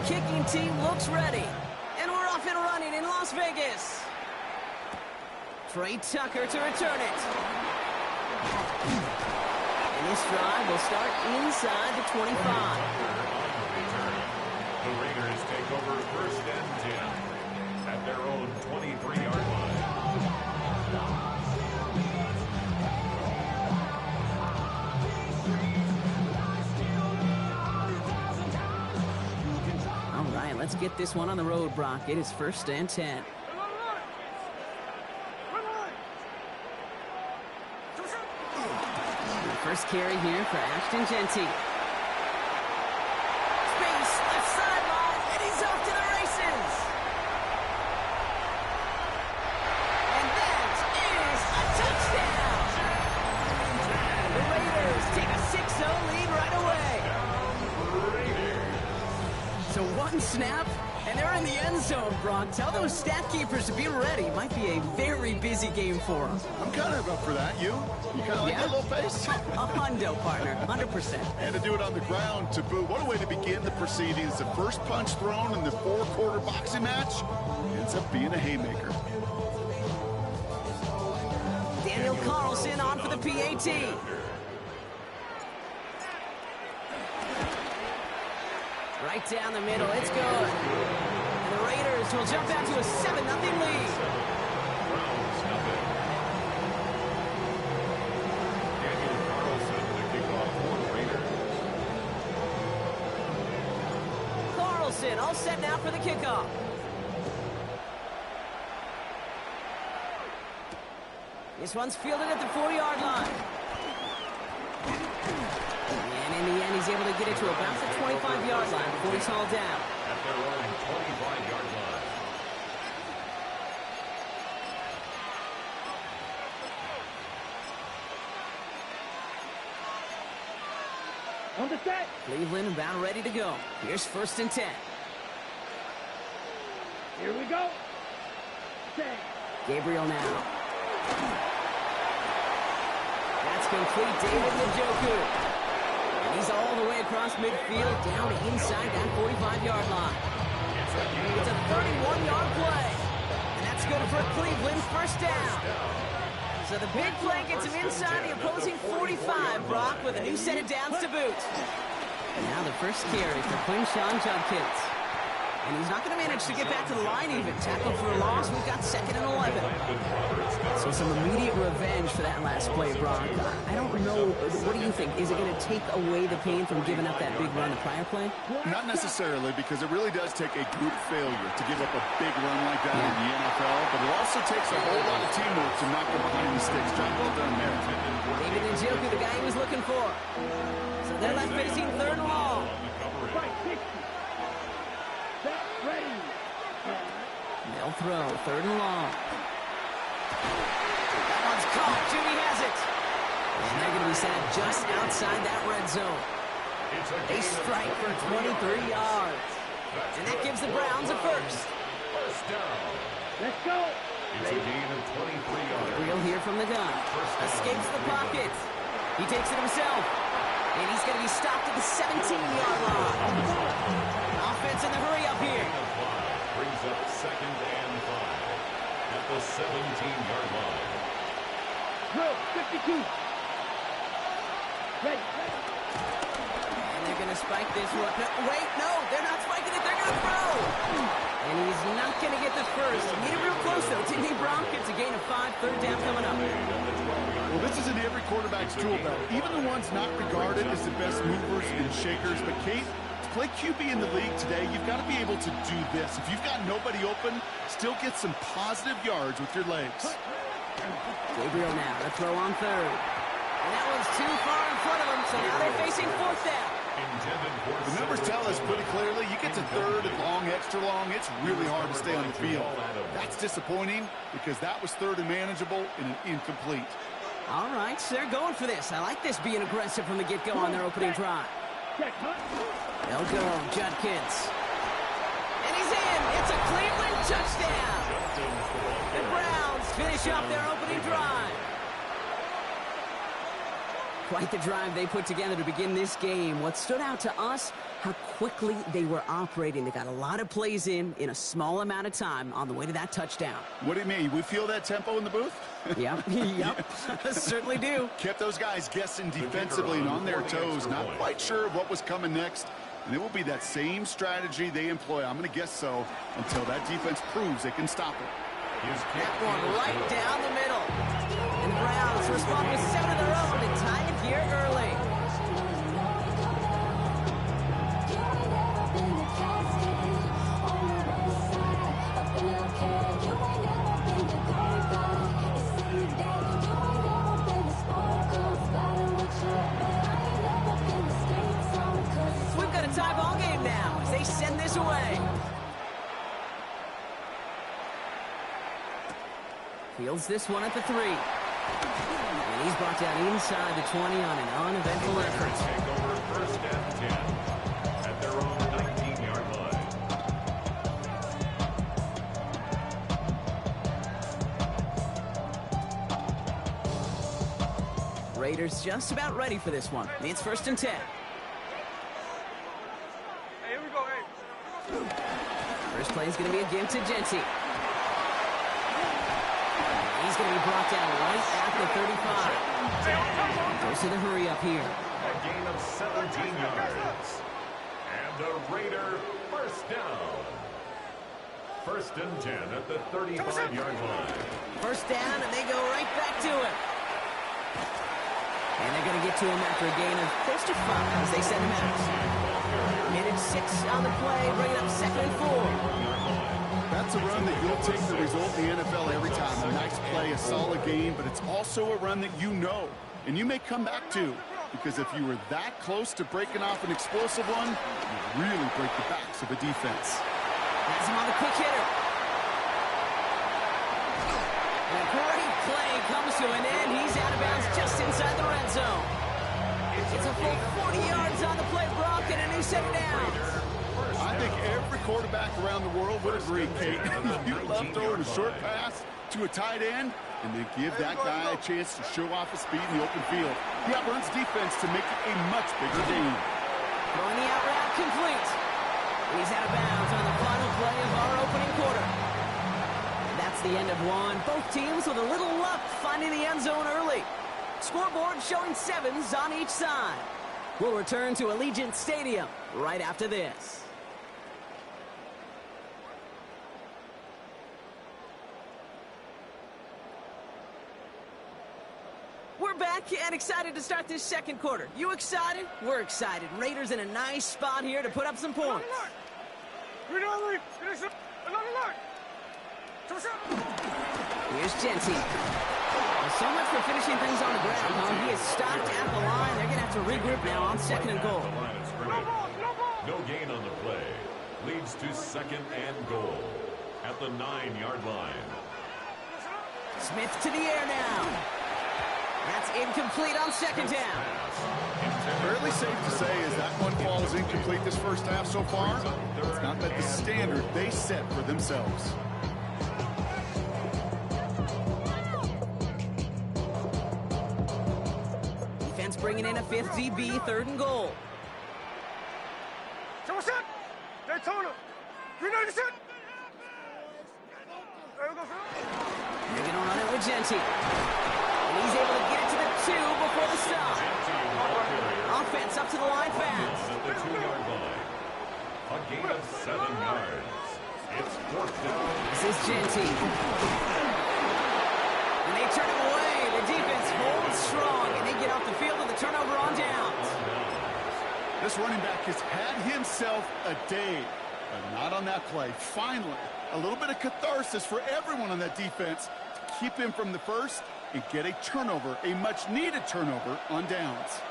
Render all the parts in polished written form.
kicking team looks ready. And we're off and running in Las Vegas. Trey Tucker to return it. And this drive will start inside the 25. The Raiders take over first and 10 at their own 23-yard line. All right, let's get this one on the road, Brock. It is first and 10. First carry here for Ashton Genty. Space, left sideline, and he's off to the races. And that is a touchdown. The Raiders take a 6-0 lead right away. So one snap, and they're in the end zone, Brock. Tell those stat keepers to be ready. Might be a very busy game for them. I'm kind of up for that. You kind of like that little pace? A hundo, partner, 100%. And to do it on the ground, to boot. What a way to begin the proceedings. The first punch thrown in the 4-quarter boxing match ends up being a haymaker. Daniel Carlson on for the PAT. Right down the middle, it's good. And the Raiders will jump out to a 7-0 lead. Carlson all set now for the kickoff. This one's fielded at the 4-yard line. And in the end, he's able to get it to about the 25-yard line before he's hauled down. At their own 25-yard line. On the set. Cleveland about ready to go. Here's first and 10. Here we go. Set. Gabriel now. That's complete. David Njoku. And he's all the way across midfield down inside that 45-yard line. It's a 31-yard play. And that's good for Cleveland. First down. So the big play gets him inside the opposing 45, Brock, with a new set of downs to boot. And now the first carry for Quinshawn Judkins. And he's not going to manage to get back to the line even. Tackled for a loss. We've got 2nd and 11. So some immediate revenge for that last play, Brock. I don't know. What do you think? Is it going to take away the pain from giving up that big run the prior play? Not necessarily, because it really does take a group failure to give up a big run like that in the NFL, but it also takes a whole lot of teamwork to knock it behind the sticks. Job well done there. David Njoku, the guy he was looking for. So they're left facing 3rd and long. They'll throw 3rd and long. That one's caught. Jimmy has it. And they're going to be set just outside that red zone. They strike for 23 yards. And that gives the Browns a first. First down. Let's go. It's a gain of 23 yards. Gabriel here from the gun. Escapes the pocket. He takes it himself. And he's going to be stopped at the 17-yard line. Offense in the hurry up here. Brings up 2nd and 5 at the 17-yard line. Drill, 52. Ready. And they're going to spike this one. No, wait, no, they're not spiking it. They're going to throw. And he's not going to get the first. Need it real close, though. Didn't he, Brock? It's a gain of 5, 3rd down coming up. Well, this is in every quarterback's tool belt, even the ones not regarded as the best movers and shakers. But, Kate, to play QB in the league today, you've got to be able to do this. If you've got nobody open, still get some positive yards with your legs. Gabriel now to throw on 3rd. And that one's too far in front of him, so now they're facing 4th down. The numbers tell us pretty clearly, you get to 3rd and long, extra long, it's really hard to stay on the field. That's disappointing because that was 3rd and manageable and an incomplete. All right, so they're going for this. I like this being aggressive from the get-go on their opening drive. They'll go, Judkins. And he's in. It's a Cleveland touchdown. The Browns finish up their opening drive. Quite the drive they put together to begin this game. What stood out to us, how quickly they were operating. They got a lot of plays in a small amount of time on the way to that touchdown. What do you mean? We feel that tempo in the booth? Yep, certainly do. Kept those guys guessing defensively and on their toes, not quite sure what was coming next. And it will be that same strategy they employ, I'm going to guess so, until that defense proves they can stop it. That one right down the middle. And the Browns respond with 7 of their own and tie it here early. We've got a tie ball game now as they send this away. Fields this one at the 3. And he's brought down inside the 20 on an uneventful effort. Take over first and 10 at their own 19-yard line. Raiders just about ready for this one. It's first and 10. Hey, here we go, hey. First play is going to be a give to Genty. He's going to be brought down right at the 35. Goes to the hurry up here. A gain of 17 yards. And a Raider first down. First and 10 at the 35-yard line. First down, and they go right back to it. And they're going to get to him after a gain of close to 5 as they send him out. And it's 6 on the play, bringing up second and 4. That's a run that you'll take the result in the NFL every time. A nice play, a solid game, but it's also a run that you know, and you may come back to, because if you were that close to breaking off an explosive one, you really break the backs of a defense. Has him on the quick hitter. And a great play comes to an end. He's out of bounds just inside the red zone. It's a full 40 yards on the play, Brock, and a new set of downs. I think every quarterback around the world would agree, Kate. You love throwing a short pass to a tight end and then give that guy a chance to show off his speed in the open field. He outruns defense to make it a much bigger game. Throwing the out route complete. He's out of bounds on the final play of our opening quarter. That's the end of one. Both teams with a little luck finding the end zone early. Scoreboard showing 7s on each side. We'll return to Allegiant Stadium right after this. We're back and excited to start this second quarter. You excited? We're excited. Raiders in a nice spot here to put up some points. Here's Genty. Well, so much for finishing things on the ground, huh? He is stopped at the line. They're going to have to regroup now on second and goal. No gain on the play. Leads to second and goal at the 9-yard line. Smith to the air now. That's incomplete on second down. Fairly safe to say as that one falls incomplete this first half so far, it's not met the standard they set for themselves. Defense bringing in a 5th DB, third and goal. Daytona. They're going to run it with Genty. And he's able to get it to the 2 before the stop. Offense up to the line fast. At the 2-yard line. A gain of 7 yards. It's fourth down. This is Genty. And they turn him away. The defense holds strong, and they get off the field with a turnover on downs. This running back has had himself a day, but not on that play. Finally, a little bit of catharsis for everyone on that defense to keep him from the first and get a turnover, a much-needed turnover on downs.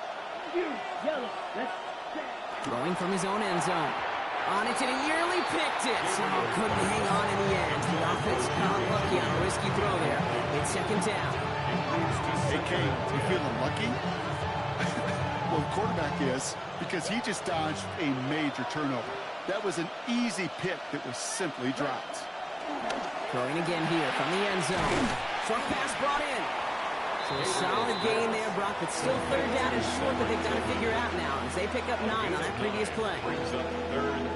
Yellow. Let's set. Throwing from his own end zone. On it to the yearly picked it. Oh, couldn't hang on in the end. The offense got lucky on a risky throw there. It's second down. Hey, Kate, you feeling lucky? Well, the quarterback is, because he just dodged a major turnover. That was an easy pick that was simply dropped. Throwing again here from the end zone. Short pass brought in. So So a solid gain there, Brock, but still third down and short that they've got to figure out now as they pick up 9 on that previous play.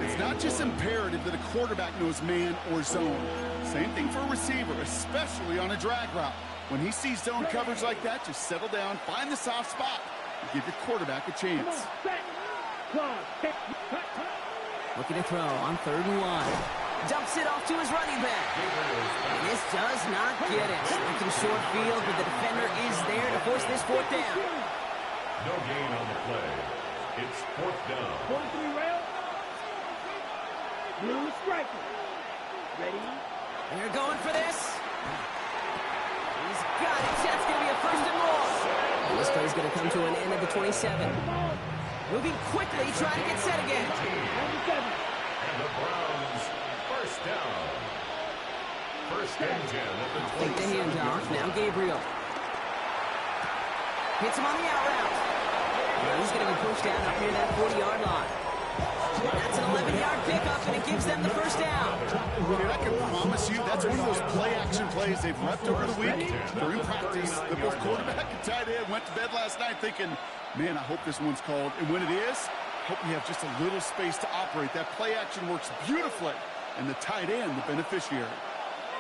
It's not just imperative that a quarterback knows man or zone. Same thing for a receiver, especially on a drag route. When he sees zone coverage like that, just settle down, find the soft spot, and give your quarterback a chance. Looking to throw on 3rd and 1. Dumps it off to his running back. And this does not get it. Looking short field, but the defender is there to force this 4th down. No gain on the play. It's 4th down. 43 rail. Blue striker. Ready? They're going for this. He's got it. That's going to be a 1st and more. And this play is going to come to an end at the 27. Moving quickly, trying to get set again. 97. And the Browns, 1st down. 1st and 10 at the 27. Take the handoff. Now Gabriel. Hits him on the out route. And he's going to be pushed down up near that 40-yard line. That's an 11-yard pickup, and it gives them the 1st down. Dude, I can promise you that's one of those play-action plays they've repped over the week. During practice, the both quarterback and tight end went to bed last night thinking, man, I hope this one's called. And when it is, I hope we have just a little space to operate. That play-action works beautifully, and the tight end, the beneficiary.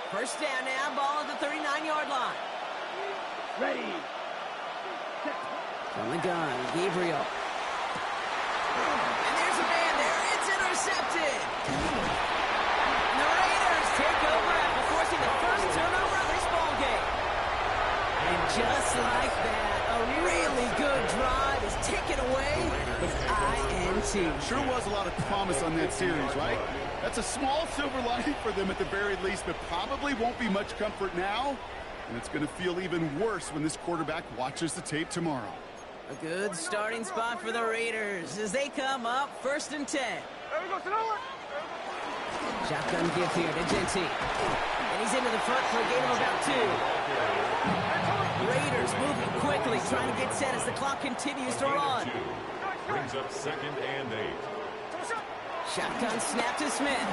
1st down now, ball at the 39-yard line. Ready. From the gun, Gabriel. And there's a man there. It's intercepted. And the Raiders take over after forcing the 1st turnover of this ball game. And just like that, a really good drive is taken away with INT. Sure was a lot of promise on that series, right? That's a small silver lining for them at the very least, but probably won't be much comfort now. And it's going to feel even worse when this quarterback watches the tape tomorrow. A good starting spot for the Raiders as they come up 1st and 10. There we go, Sonoma. Shotgun give here to Genty. And he's into the front for a gain of about 2. Raiders moving quickly, trying to get set as the clock continues to run. Brings up 2nd and 8. Shotgun snap to Smith.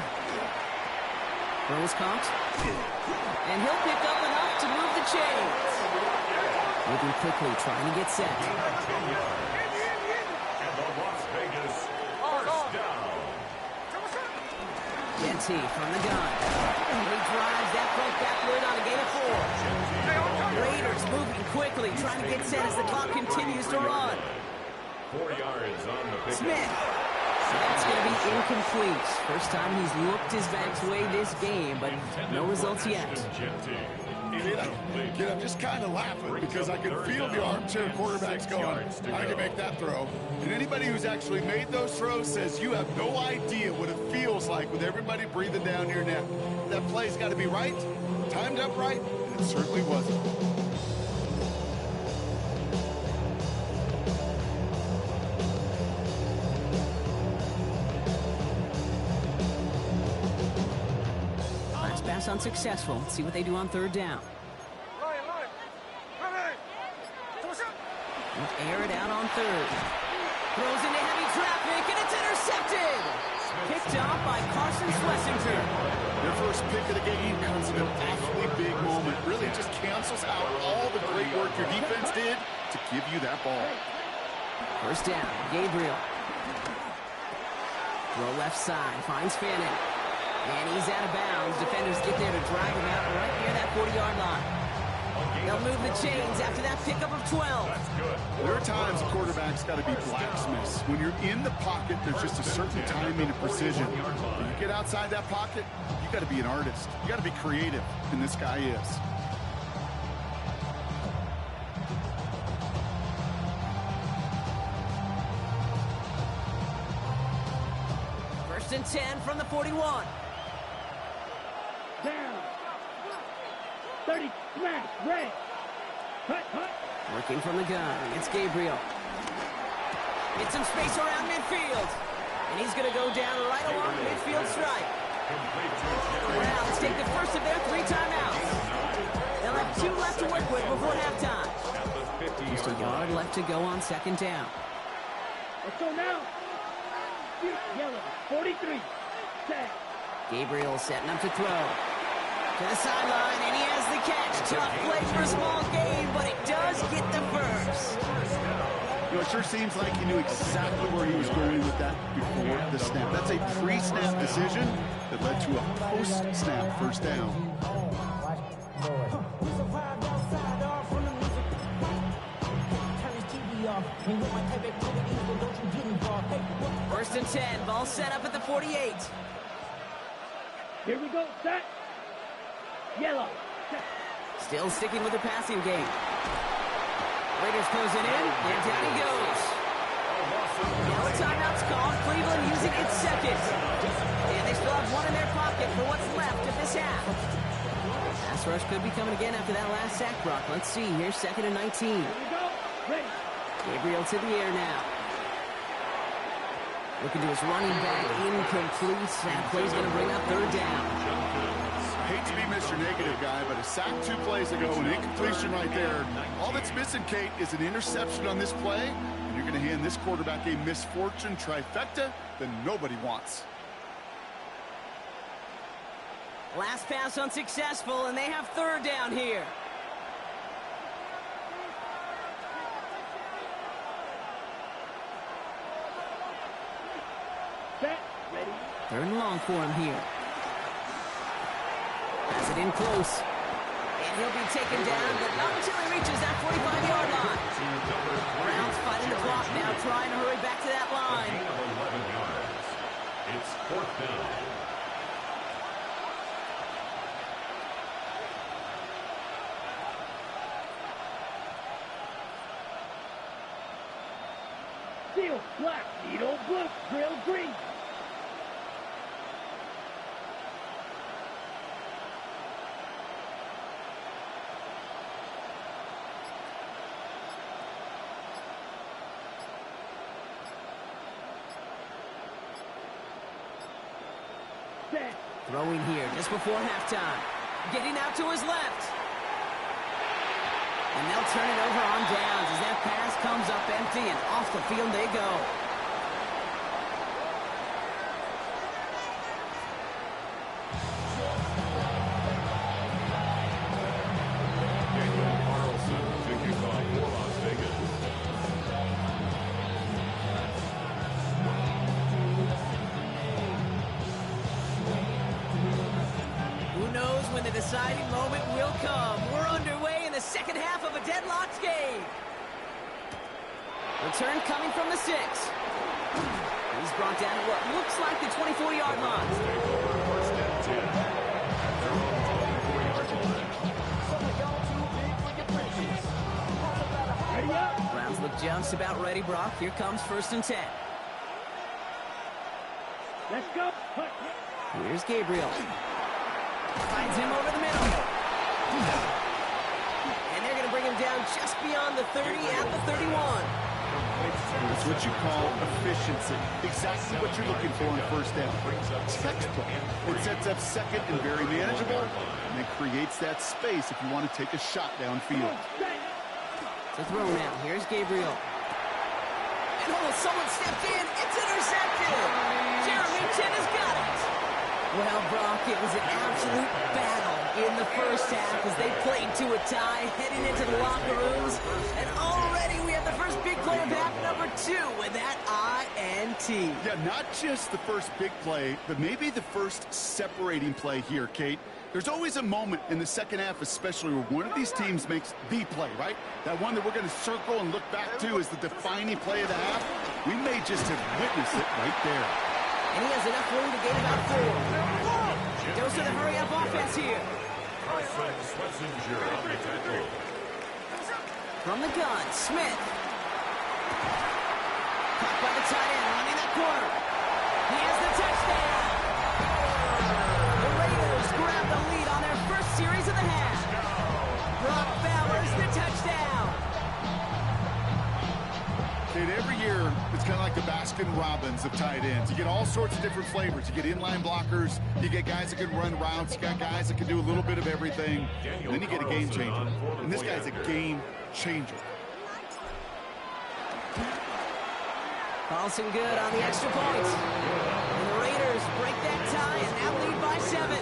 Throws caught. And he'll pick up enough to move the chains. Moving quickly, trying to get set. And the Las Vegas 1st down. Genty from the gun. And he drives that front backward on a gain of 4. Raiders moving quickly, trying to get set as the clock continues to run. 4 yards on the pick. Smith. That's going to be incomplete. First time he's looked his back's way this game, but no results yet. Kid, I'm just kind of laughing because I can feel the armchair quarterbacks going, I can make that throw. And anybody who's actually made those throws says you have no idea what it feels like with everybody breathing down your neck. That play's got to be right, timed up right, and it certainly wasn't. Pass unsuccessful. Let's see what they do on 3rd down. Air it out on 3rd. Throws into heavy traffic, and it's intercepted. Picked off by Carson Schlesinger. Their first pick of the game comes in an awfully big moment. Really just cancels out all the great work your defense did to give you that ball. 1st down, Gabriel. Throw left side, finds Fannin. And he's out of bounds. Defenders get there to drive him out right near that 40-yard line. They'll move the chains after that pickup of 12. There are times a quarterback's got to be blacksmiths. When you're in the pocket, there's just a certain timing and precision. When you get outside that pocket, you got to be an artist. You got to be creative, and this guy is. First and 10 from the 41. Down. 30, smash, red. Cut. Working from the gun. It's Gabriel. Get some space around midfield. And he's going to go down right along midfield stripe. Browns take the first of their 3 timeouts. They'll have 2 left to work with before halftime. Just a yard left to go on 2nd down. Let's go now. Yellow, 43. Set. Gabriel setting up to throw. To the sideline, and he has the catch. Tough play for a small gain, but it does get the first. You know, it sure seems like he knew exactly where he was going with that before the snap. That's a pre-snap decision that led to a post-snap first down. First and 10, ball set up at the 48. Here we go, set. Yellow. Set. Still sticking with the passing game. Raiders closing in, and down he goes. Now a timeout's called. Cleveland using its second. And they still have one in their pocket for what's left of this half. Pass rush could be coming again after that last sack, Brock. Let's see. Here's 2nd and 19. Here we go. Ready. Gabriel to the air now. Looking to his running back, incomplete. That play's going to bring up 3rd down. Hate to be Mr. Negative guy, but a sack 2 plays ago, an incompletion right there. All that's missing, Kate, is an interception on this play, and you're going to hand this quarterback a misfortune trifecta that nobody wants. Last pass unsuccessful, and they have 3rd down here. Set. Ready. 3rd and long for him here. Pass it in close. And he'll be taken down, but not until he reaches that 45-yard line. Browns fighting the clock now, trying to hurry back to that line. Gain of 11 yards. It's 4th down. Seal black. Needle blue. Drill green. Set. Throwing here just before halftime. Getting out to his left. And they'll turn it over on downs as that pass comes up empty, and off the field they go. Daniel Carlson to kick off for Las Vegas. Who knows when the deciding moment will come? We're underway in the second half of a deadlocked game. Return coming from the 6. He's brought down at what looks like the 24-yard line. First and 10. They're on the 24-yard line. Ready up. Browns look just about ready, Brock. Here comes 1st and 10. Let's go. Hut. Here's Gabriel. Finds him over the middle. And they're going to bring him down just beyond the 30 at the 31. It's what you call efficiency. Exactly what you're looking for in 1st down. Textbook. It sets up 2nd and very manageable, and it creates that space if you want to take a shot downfield. Set. To throw now. Here's Gabriel. And someone stepped in. It's intercepted. Jeremy Chin has got it. Well, Brock, it was an absolute battle in the first half as they played to a tie, heading into the locker rooms. And already we have the first big play of half number 2 with that INT. Yeah, not just the first big play, but maybe the first separating play here, Kate. There's always a moment in the second half, especially where one of these teams makes the play, right? That one that we're going to circle and look back to as the defining play of the half. We may just have witnessed it right there. And he has enough room to gain about 4. Dose of the hurry-up offense here. Carson Swessinger on the tackle. From the gun, Smith. Caught by the tight end, running that corner. He has the touchdown. The Raiders grab the lead on their first series of the half. Brock Bowers, the touchdown. Kate, every year, it's kind of like the Baskin-Robbins of tight ends. You get all sorts of different flavors. You get inline blockers. You get guys that can run routes. You got guys that can do a little bit of everything. And then you get a game changer. And this guy's a game changer. Carlson good on the extra point. And the Raiders break that tie and now lead by 7.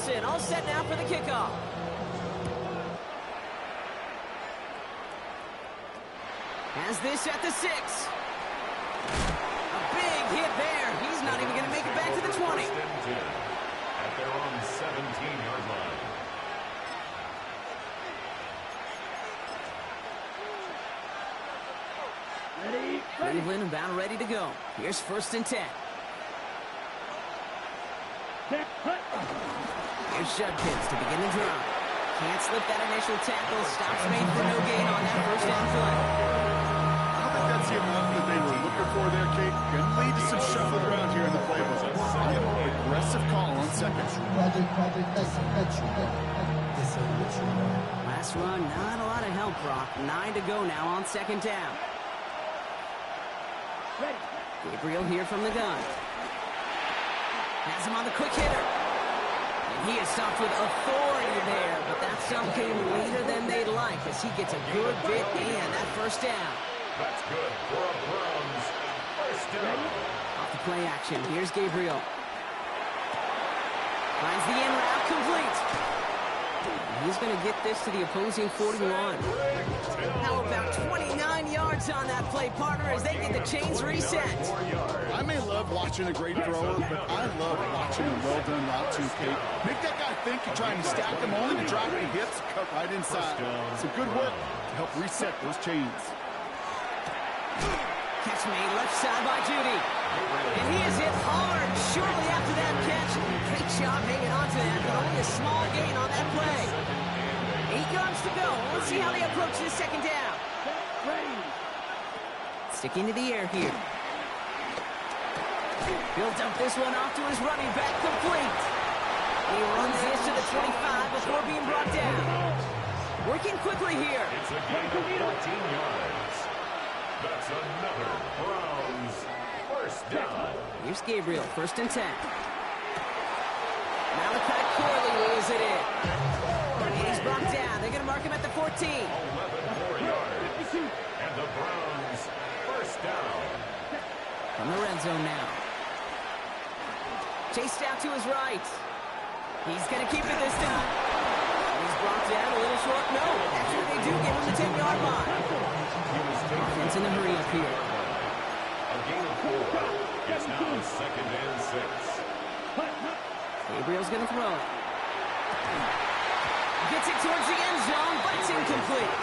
Wilson all set now for the kickoff. Has this at the 6. A big hit there. He's not even going to make it back to the 20. At their own 17-yard line. Cleveland about ready to go. Here's 1st and 10. Here's Judkins to begin the drive. Can't slip that initial tackle. Stops made for no gain on that 1st down play. I don't think that's the amount that they were looking for there, Kate. Going to lead to some shuffling around here in the playbook. Aggressive call on 2nd. Last run, not a lot of help, Brock. 9 to go now on 2nd down. Gabriel here from the gun. Has him on the quick hitter. And he is stopped with authority there, but that stop came later than they'd like as he gets a good bit in that 1st down. That's good for a Browns 1st down. Off the play action, here's Gabriel. Finds the in route complete. He's going to get this to the opposing 41. How about 29 yards on that play, partner, as they get the chains reset. I may love watching a great thrower, but I love watching a well-done route too, Kate. Make that guy think you're trying to stack him only to drop the hits, cut right inside. Some good work to help reset those chains. Catch made left side by Judy. And he is hit hard shortly after that catch. Great job hanging on to that, but only a small gain on that play. 8 yards to go. Let's see how they approach this 2nd down. Sticking to the air here. He'll dump this one off to his running back, complete. He runs this to the 25 before being brought down. Working quickly here. It's a gain of 14 yards. That's another Browns 1st down. Here's Gabriel, 1st and 10. Malachi Corley lays it in. And he's brought down. They're going to mark him at the 14. 11 more yards. And the Browns 1st down. From the red zone now. Chased out to his right. He's going to keep it this time. He's brought down a little short. No, actually they do give him the 10-yard line. Offense in the hurry up here. A gain of 4. It's now 2nd and 6. Gabriel's going to throw it. Gets it towards the end zone, but it's incomplete.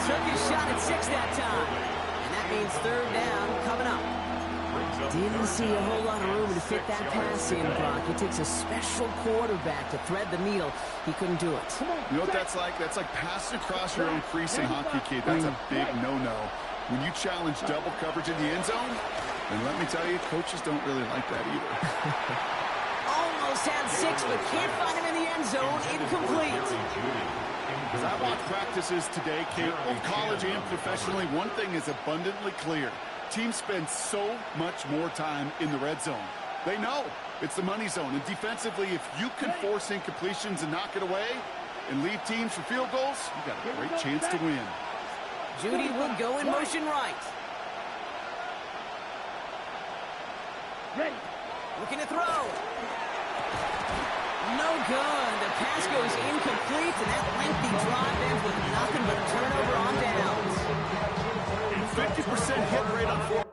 Took his shot at 6 that time. And that means 3rd down coming up. Didn't see a whole lot of room to fit that pass in, Brock. It takes a special quarterback to thread the needle. He couldn't do it. You know what that's like? That's like passing across your own crease in hockey, kid. That's a big no-no. When you challenge double coverage in the end zone, then let me tell you, coaches don't really like that either. Almost had 6, but can't find him in the end zone. Incomplete. As I watch practices today, Kate, both college and professionally, one thing is abundantly clear. Teams spend so much more time in the red zone. They know it's the money zone. And defensively, if you can force incompletions and knock it away and leave teams for field goals, you got a great chance to win. Judy will go in motion right. Ready. Looking to throw. No good. The pass goes incomplete, and that lengthy drive ends with nothing but a turnover on downs. 50% hit rate on 4.